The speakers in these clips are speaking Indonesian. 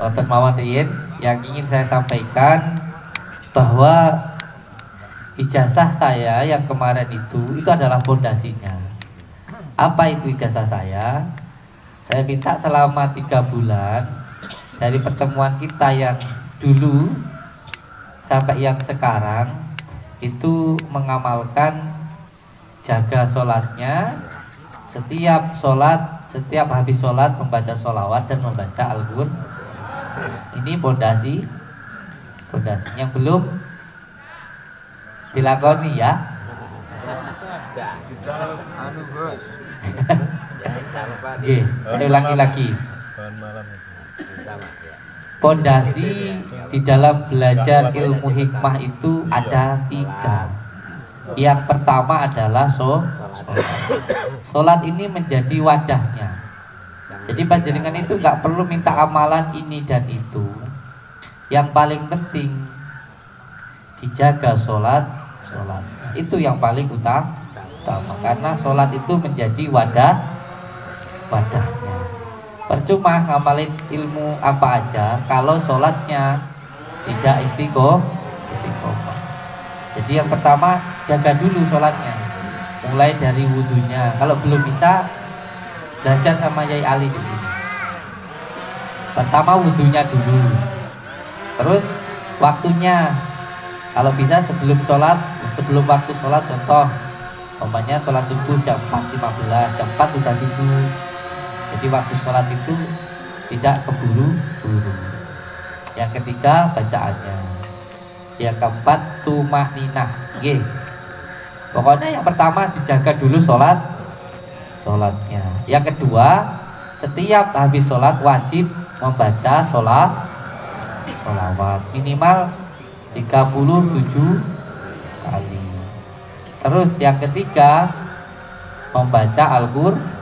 Wonten mawon riyin yang ingin saya sampaikan bahwa ijazah saya yang kemarin itu adalah fondasinya. Apa itu ijazah saya? Saya minta selama 3 bulan dari pertemuan kita yang dulu sampai yang sekarang itu mengamalkan jaga sholatnya, setiap sholat, setiap habis sholat membaca sholawat dan membaca Al-Qur'an. Ini fondasi yang belum dilakoni ya. Oke, saya ulangi lagi. Fondasi di dalam belajar ilmu hikmah itu ada 3. Yang pertama adalah sholat ini menjadi wadahnya. Jadi panjenengan itu nggak perlu minta amalan ini dan itu. Yang paling penting dijaga sholat. Itu yang paling utama. Karena sholat itu menjadi wadahnya. Percuma ngamalin ilmu apa aja kalau sholatnya tidak istiqomah. Jadi yang pertama jaga dulu sholatnya, mulai dari wudhunya. Kalau belum bisa belajar sama Yai Ali di sini. Pertama wudhunya dulu, terus waktunya. Kalau bisa sebelum waktu sholat, contoh umpamanya sholat subuh jam 4.15, jam 4 sudah tidur. Jadi waktu sholat itu tidak keburu-buru. Yang ketiga bacaannya. Yang keempat tumaninah. Pokoknya yang pertama dijaga dulu sholatnya. Yang kedua, setiap habis sholat wajib membaca sholawat minimal 37 kali. Terus yang ketiga, membaca Al-Qur'an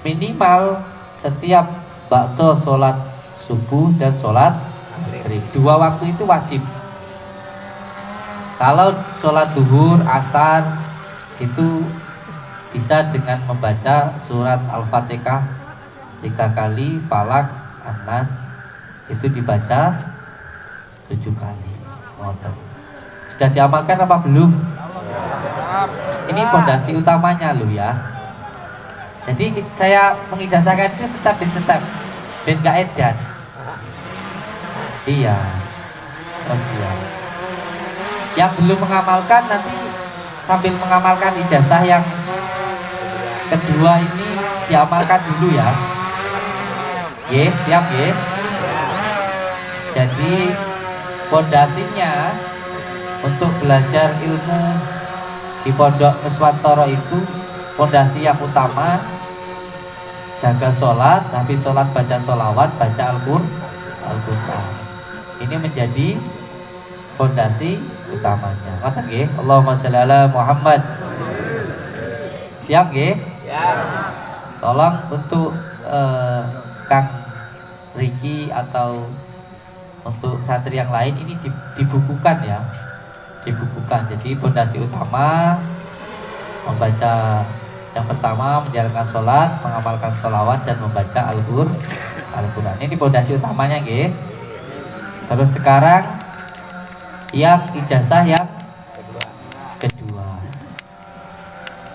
minimal setiap waktu sholat subuh dan sholat maghrib. 2 waktu itu wajib. Kalau sholat duhur, asar itu bisa dengan membaca surat Al-Fatihah 3 kali, Falak, An-Nas itu dibaca 7 kali. Sudah diamalkan apa belum? Ini fondasi utamanya loh ya. Jadi saya mengijazahkan itu step by step, ben gak edan. Iya. Yang belum mengamalkan nanti sambil mengamalkan ijazah yang kedua ini diamalkan dulu ya. Siap ye. Jadi fondasinya untuk belajar ilmu di Pondok Nuswantoro itu fondasi yang utama jaga sholat, habis sholat baca sholawat, baca Al-Qur'an. Ini menjadi fondasi utamanya. Ngoten nggih? Allahumma sholli ala Muhammad. Siap nggih? Siap. Tolong untuk Kang Riki atau untuk santri yang lain ini dibukukan ya. Dibukukan. Jadi fondasi utama membaca, yang pertama menjalankan sholat, mengamalkan sholawat dan membaca Al-Qur'an. Ini fondasi utamanya nggih. Terus sekarang yang ijazah yang kedua.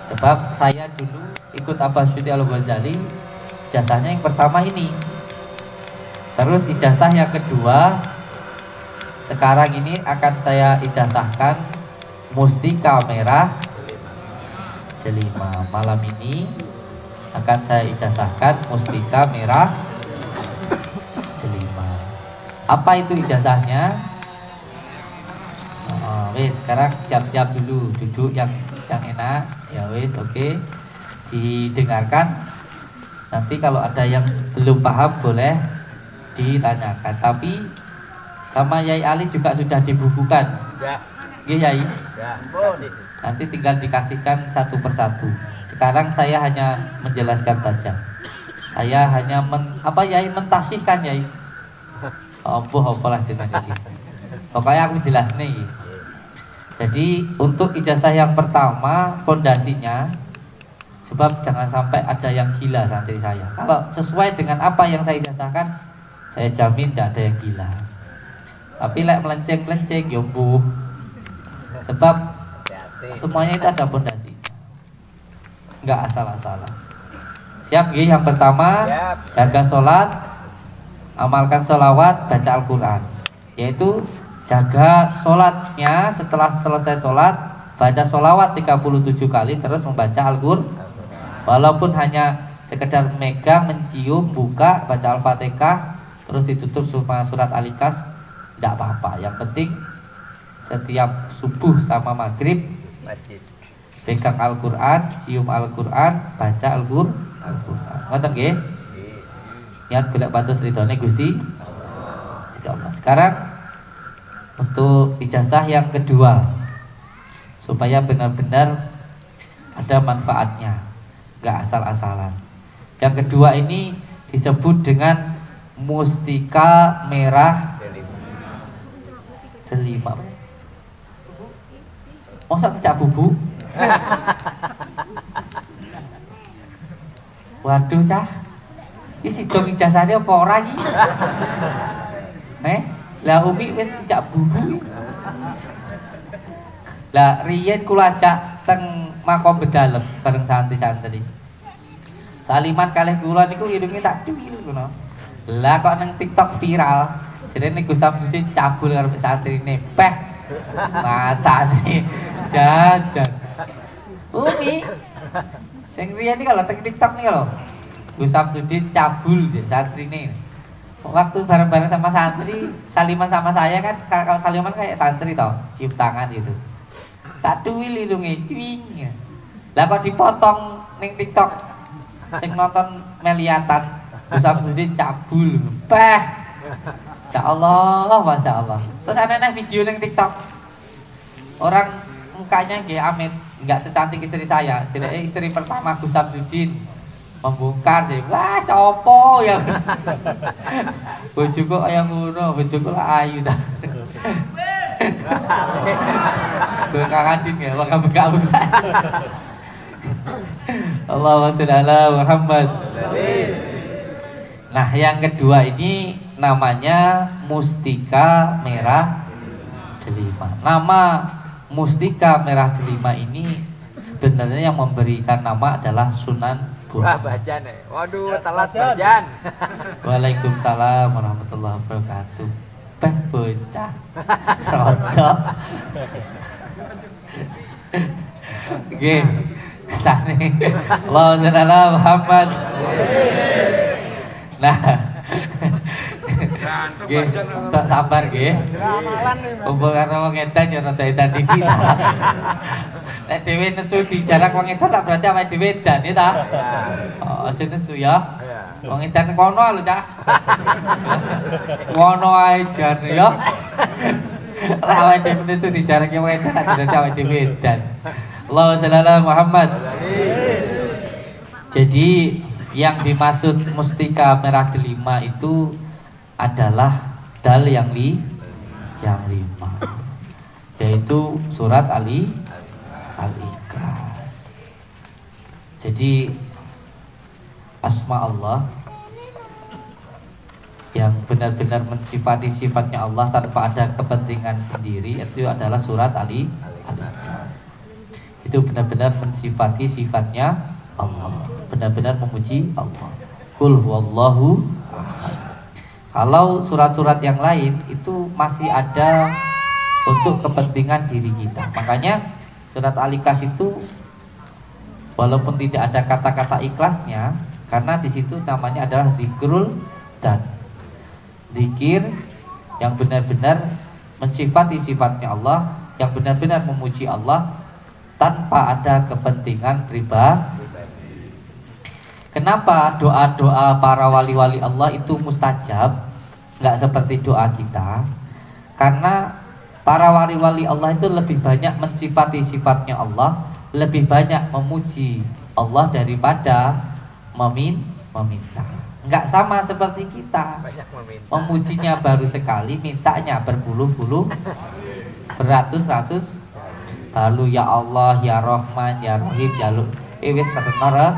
Sebab saya dulu ikut Abah Syudi Al-Ghazali, ijazahnya yang pertama ini. Terus ijazah yang kedua sekarang ini akan saya ijazahkan Mustika Merah Delima. Malam ini akan saya ijazahkan Mustika Merah Delima. Apa itu ijazahnya? Wes sekarang siap-siap dulu, duduk yang enak ya wes. Oke. Didengarkan. Nanti kalau ada yang belum paham boleh ditanyakan. Tapi sama Yai Ali juga sudah dibukukan. Ya. Yai. Ya. Nanti tinggal dikasihkan satu persatu. Sekarang saya hanya menjelaskan saja. Saya hanya mentasihkan Yai. Apalah jenenge iki. Pokoknya aku jelas nih. Jadi untuk ijazah yang pertama fondasinya, sebab jangan sampai ada yang gila santri saya. Kalau sesuai dengan apa yang saya ijazahkan, saya jamin tidak ada yang gila. Tapi lek melenceng-melenceng ya mbuh. Sebab semuanya itu ada pondasi. Enggak asal-asalan. Siap nggih? Yang pertama, jaga sholat, amalkan sholawat, baca Al-Quran. Yaitu jaga sholatnya, setelah selesai sholat baca sholawat 37 kali, terus membaca Al-Quran. Walaupun hanya sekedar megang, mencium, buka, baca Al-Fatihah, terus ditutup sama surat Al-Ikhlas, tidak apa-apa. Yang penting setiap subuh sama maghrib pegang Al-Quran, cium Al-Quran, baca Al-Quran. Ngoten nggih? Niat golek patus ridhone Gusti Allah. Sekarang untuk ijazah yang kedua, supaya benar-benar ada manfaatnya, nggak asal-asalan. Yang kedua ini disebut dengan mustika merah delima. Masa pecah bubu? Waduh cah, ini sidang ijazahnya apa ora iki? Lah umi wis pecah bubu. Lah riyen kula ajak teng makom bedalem bareng santri-santri. Saliman kalih kula niku irunge tak cuwil ngono. Lah kok nang TikTok viral. Jadi Gus Samsudin cabul karo santrine, peh matane jajan. Umi, sing riyen iki kalau teng TikTok nih kalau Gus Samsudin cabul santrine. Waktu bareng-bareng sama santri, saliman sama saya kan, kalau saliman kayak santri toh, cium tangan gitu. Tak tuwil hidungnya, cuing. Lah kok dipotong ning TikTok, sing nonton meliatan Gus Samsudin cabul, peh. Masya Allah, Masya Allah. Terus aneh-aneh video ning TikTok, orang mukanya nggih amit, nggak secantik istri saya. Jadi istri pertama Gus Samsudin membongkar deh, wah sopo ya. Bojoku kaya ngono, bojoku lah ayu dah. Bengkakadin ya, buka-buka. Allahumma sholli ala Muhammad. Nah, yang kedua ini namanya mustika merah delima. Nama mustika merah delima ini sebenarnya yang memberikan nama adalah Sunan Bonang. Bajan ya. Waduh, telat bajan. Waalaikumsalam warahmatullahi wabarakatuh. Peh bocah. Rodok. Nggih. Kesane. Allahumma sholli ala Muhammad. Nah. Nggih, tak sabar nggih. Kumpul karo wong edan ya rada edan iki. Nek dhewe nesu di jarak wong edan tak berarti awake dhewe edan ya ta? Oh, aja nesu ya. Wong edan kono lho, Cak. Kono ae jan ya. Lah awake dhewe nesu di jarak wong edan tak berarti awake dhewe edan. Allahumma sholli ala Muhammad. Jadi yang dimaksud mustika merah delima itu adalah dal yang lima, yaitu surat Al-Ikhlas. Jadi asma Allah yang benar-benar mensifati sifatnya Allah tanpa ada kepentingan sendiri itu adalah surat Al-Ikhlas. Itu benar-benar mensifati sifatnya Allah, benar-benar memuji Allah. Qul huwallahu ahad. Kalau surat-surat yang lain itu masih ada untuk kepentingan diri kita. Makanya surat Al-Ikhlas itu walaupun tidak ada kata-kata ikhlasnya, karena di situ namanya adalah dzikrul dan zikir yang benar-benar mensifati sifatnya Allah, yang benar-benar memuji Allah tanpa ada kepentingan pribadi. Kenapa doa-doa para wali-wali Allah itu mustajab, nggak seperti doa kita? Karena para wali-wali Allah itu lebih banyak mensifati sifatnya Allah, lebih banyak memuji Allah daripada meminta. Nggak sama seperti kita, memujinya baru sekali, mintanya berpuluh-puluh, beratus-ratus. Lalu ya Allah, ya Rahman, ya Rahim, ya wis senara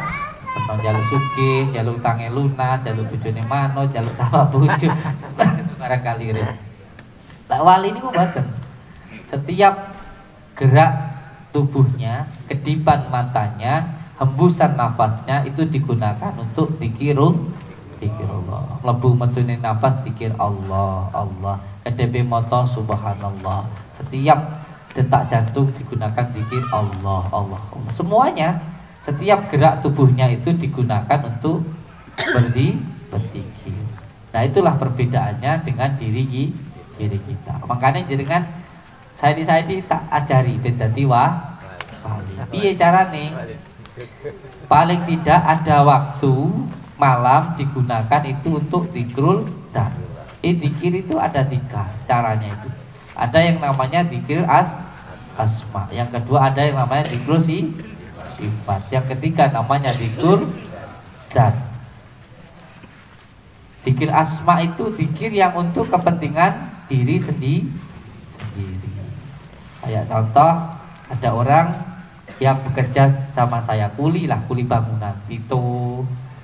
Pernah jaluk sugih, jaluk utange lunas, jaluk bojone manut, jaluk tambah bojo. Barangkali rek. Tak wali niku mboten. Setiap gerak tubuhnya, kedipan matanya, hembusan nafasnya itu digunakan untuk zikirullah. Lebu metune nafas zikir Allah, Allah. Kedepe moto subhanallah. Setiap detak jantung digunakan zikir Allah, Allah, Allah. Semuanya, setiap gerak tubuhnya itu digunakan untuk berzikir. Nah, itulah perbedaannya dengan diri kita. Makanya jenengan saya tak ajari ben dadi wali. Piye carane? Paling tidak ada waktu malam digunakan itu untuk zikrul dan zikir itu ada 3 caranya itu. Ada yang namanya zikir asma, yang kedua ada yang namanya zikrul sifat, yang ketiga namanya zikrul dan. Zikir asma itu zikir yang untuk kepentingan diri sendiri. Kayak contoh, ada orang yang bekerja sama saya, kuli bangunan itu,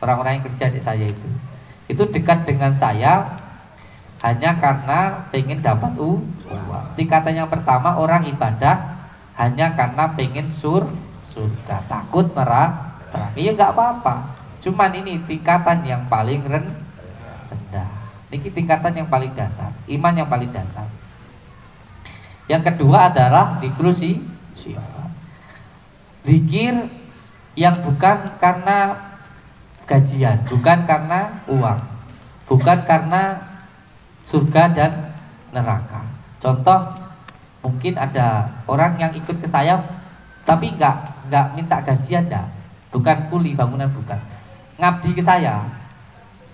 orang-orang yang kerja di saya itu dekat dengan saya hanya karena pengen dapat uang. Tingkatan yang pertama orang ibadah hanya karena pengen surga, takut neraka. Ya nggak apa-apa, cuman ini tingkatan yang paling rendah. Ini tingkatan yang paling dasar, iman yang paling dasar. Yang kedua adalah zikrul sifat. Zikir yang bukan karena gajian, bukan karena uang, bukan karena surga dan neraka. Contoh, mungkin ada orang yang ikut ke saya tapi nggak minta gajian, bukan kuli bangunan, bukan, ngabdi ke saya.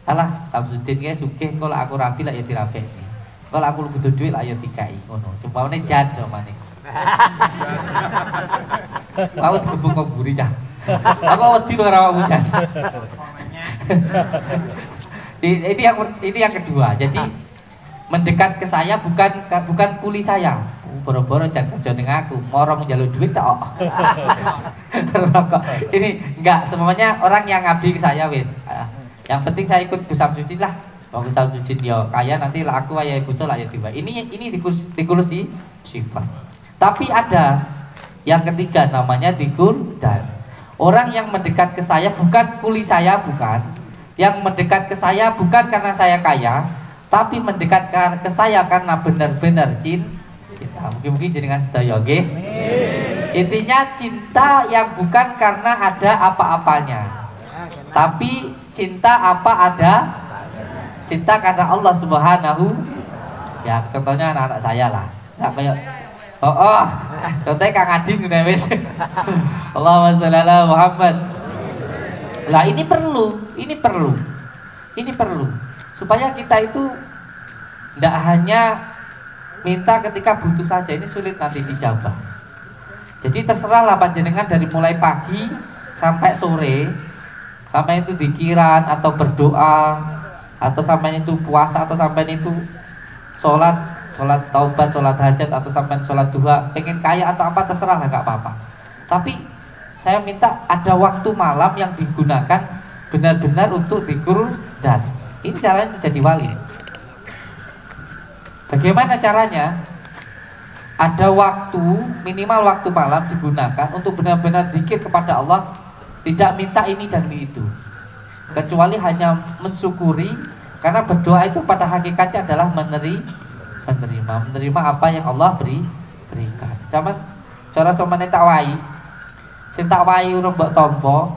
Alah, Samsudin kayak sugih, kalau aku rapi lah ya dirapi. Kalau aku butuh duit lah ya dikai ngono. Umpamane jan somane. Aku digembung ngoburi cah. Aku wedi to ora hujan. Ini yang kedua. Jadi mendekat ke saya bukan kuli saya. Boro-boro jan kerja ning aku, moro njaluk duit tok. Ini enggak, semuanya orang yang ngabdi ke saya wis. Yang penting saya ikut Gus Samsudin lah. Gus Samsudin yo kaya, nanti lah aku ya butuh lah ya tiba. Ini dikur sifat. Tapi ada yang ketiga namanya dikur dan. Orang yang mendekat ke saya bukan kuli saya, bukan. Yang mendekat ke saya bukan karena saya kaya, tapi mendekat ke saya karena benar-benar cinta. Mungkin jenengan sedaya nggih. Intinya cinta yang bukan karena ada apa-apanya, tapi cinta apa ada, cinta karena Allah Subhanahu. Ya contohnya anak-anak saya lah, nggak kayak contohnya Kang Adin gini wis. Allahumma sholli ala Muhammad. Lah ini perlu supaya kita itu tidak hanya minta ketika butuh saja, ini sulit nanti dijawab. Jadi terserahlah panjenengan dari mulai pagi sampai sore, sampai itu dikiran atau berdoa, atau sampai itu puasa, atau sampai itu sholat taubat, sholat hajat, atau sampai sholat duha, pengen kaya atau apa, terserah lah, nggak apa-apa. Tapi saya minta ada waktu malam yang digunakan benar-benar untuk zikrul dan ini caranya menjadi wali. Bagaimana caranya? Ada waktu, minimal waktu malam digunakan untuk benar-benar zikir kepada Allah, tidak minta ini dan itu, kecuali hanya mensyukuri, karena berdoa itu pada hakikatnya adalah menerima apa yang Allah berikan. Cara somane tak wahi, sing tak wahi urung mbok tampa,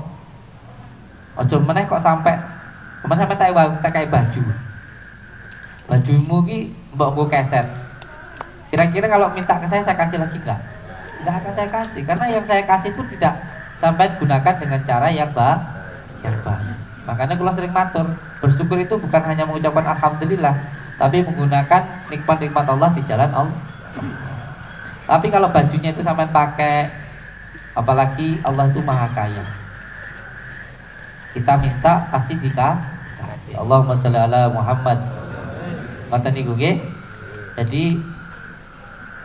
aja meneh kok sampai tak kayak bajumu ki mbok nggo keset. Kira-kira kalau minta ke saya kasih lagi enggak akan saya kasih, karena yang saya kasih pun tidak sampai gunakan dengan cara yang baik. Makanya kalau sering matur, bersyukur itu bukan hanya mengucapkan alhamdulillah, tapi menggunakan nikmat-nikmat Allah di jalan Allah. Tapi kalau bajunya itu sampai pakai, apalagi Allah itu maha kaya, kita minta pasti dikasih. Allahumma sholli ala Muhammad. Ngoten niku nggih. Jadi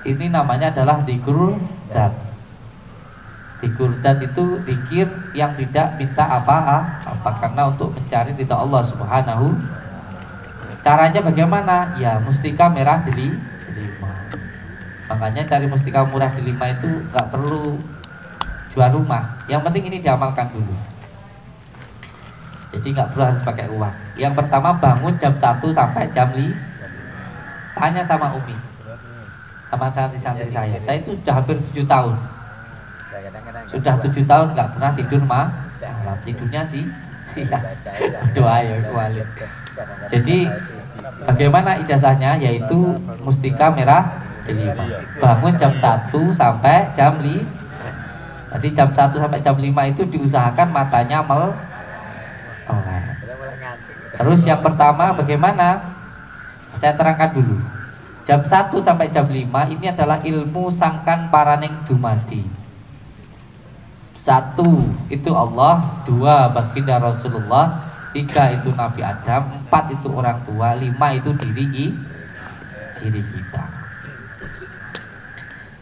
ini namanya adalah zikrul dan. Dan itu zikir yang tidak minta apa karena untuk mencari ridha Allah Subhanahu. Caranya bagaimana? Ya mustika merah delima. Makanya cari mustika murah delima itu nggak perlu jual rumah. Yang penting ini diamalkan dulu. Jadi nggak perlu harus pakai uang. Yang pertama bangun jam 1 sampai jam 5. Tanya sama Umi, sama santri-santri saya. Saya itu sudah hampir 7 tahun. Sudah 7 tahun nggak pernah tidur malam. Tidurnya sih doa ya kualit. Jadi bagaimana ijazahnya? Yaitu mustika merah delima. Bangun jam 1 sampai jam 5. Jadi jam 1 sampai jam 5 itu diusahakan matanya melek. Terus yang pertama bagaimana? Saya terangkan dulu. Jam 1 sampai jam 5 ini adalah ilmu sangkan paraning dumadi. 1 itu Allah, 2 baginda Rasulullah, 3 itu Nabi Adam, 4 itu orang tua, 5 itu diri kita.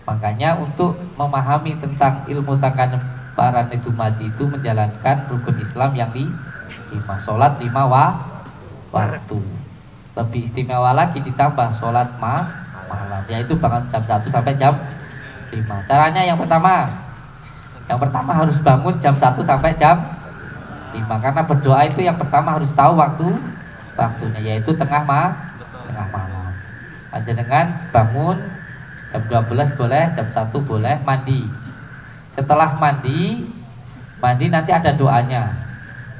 Makanya untuk memahami tentang ilmu sangkan paraning dumadi itu menjalankan rukun Islam yang 5, sholat 5 waktu. Lebih istimewa lagi ditambah sholat malam, yaitu bangun jam 1 sampai jam 5. Caranya yang pertama harus bangun jam 1 sampai jam 5. Karena berdoa itu yang pertama harus tahu waktunya, yaitu tengah malam. Panjenengan bangun jam 12 boleh, jam 1 boleh, mandi. Setelah mandi nanti ada doanya.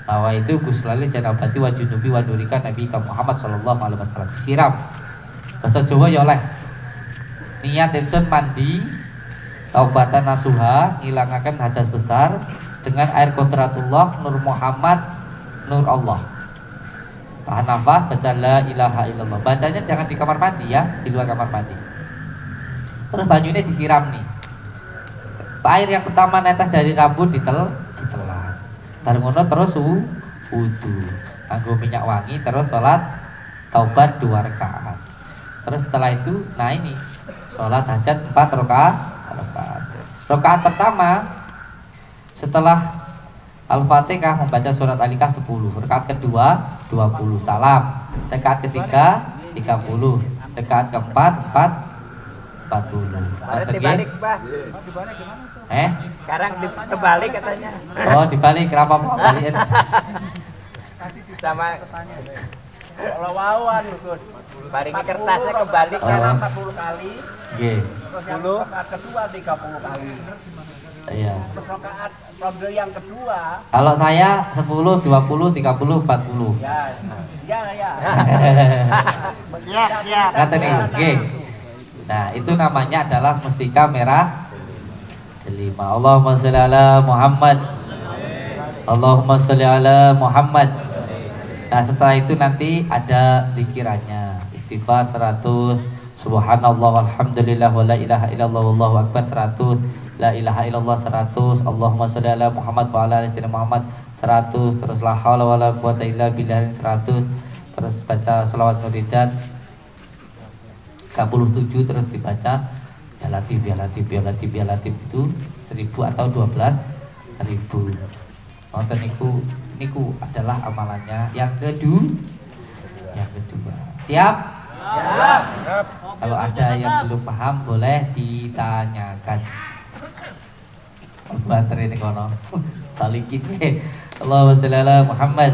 Bahwa itu guslali janabati wa junubi wa nurika Nabi Muhammad sallallahu alaihi wasallam. Disiram. Bahasa Jawa ya oleh. Niat ingsun mandi taubatan nasuha, ngilangaken hadas besar dengan air kodratullah Nur Muhammad Nur Allah. Tahan nafas, baca la ilaha illallah. Bacanya jangan di kamar mandi ya, di luar kamar mandi. Terus banyunya disiram nih. Air yang pertama netes dari rambut ditelan. Bareng ngono terus wudu. Nganggo minyak wangi terus sholat taubat 2 rakaat. Terus setelah itu ini sholat hajat 4 rakaat. Rakaat pertama setelah Al-Fatihah membaca surat Al-Ikhlas 10. Rakaat kedua 20 salam. Rakaat ketiga 30. Rakaat keempat 40. Dibalik, Pak. Sekarang dibalik katanya. Oh, dibalik. Kenapa mau balikin? Sama kalau wawan Gus. balik kertasnya kebalik kan 40 kali. Nggih. Terus yang rakaat kedua 30 kali. Iya. Terus rakaat ronde yang kedua. Kalau saya 10, 20, 30, 40. Ya. Siap. Kata nih, oke. Nah, itu namanya adalah mustika merah delima. Allahumma sholli ala Muhammad. Allahumma sholli ala Muhammad. Nah, setelah itu nanti ada zikirannya. Istighfar 100, subhanallah walhamdulillah wa la ilaha illallah wallahu akbar 100, la ilaha illallah 100, Allahumma sholli ala Muhammad wa ala ali Muhammad 100, terus la haula wala quwata illa billah 100, terus baca sholawat muridat 37, terus dibaca ya latif itu 1000 atau 12.000. Nonton niku adalah amalannya yang kedua. Siap? Kalau ada yang belum paham boleh ditanyakan. Banter ini kono. Balikin ke Allahumma sholli ala Muhammad.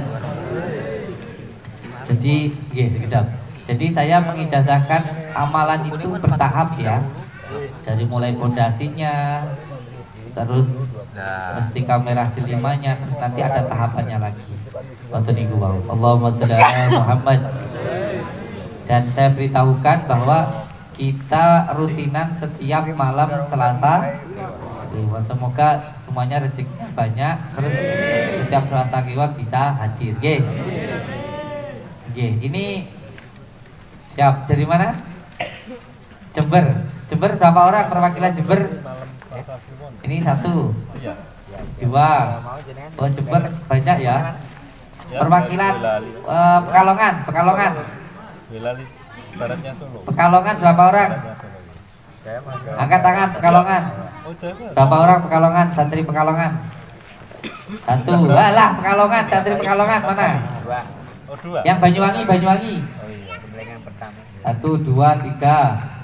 Jadi, sekejap. Jadi saya mengijazahkan amalan itu bertahap ya. Dari mulai fondasinya, terus mustika merah delimanya, terus nanti ada tahapannya lagi. Waktu niku wau. Allahumma sholli ala Muhammad. Dan saya beritahukan bahwa kita rutinan setiap malam Selasa. Semoga semuanya rezekinya banyak. Terus setiap Selasa Kliwon bisa hadir. Ini siap dari mana? Jember berapa orang perwakilan Jember? Ini 1, 2. Oh, Jember banyak ya. Perwakilan Pekalongan. Pekalongan berapa orang? Angkat tangan Pekalongan. Berapa orang Pekalongan? Santri Pekalongan. Satu. Walah Pekalongan, santri Pekalongan mana? Dua. Yang Banyuwangi, Banyuwangi. Pembelengan pertama. 1, 2, 3.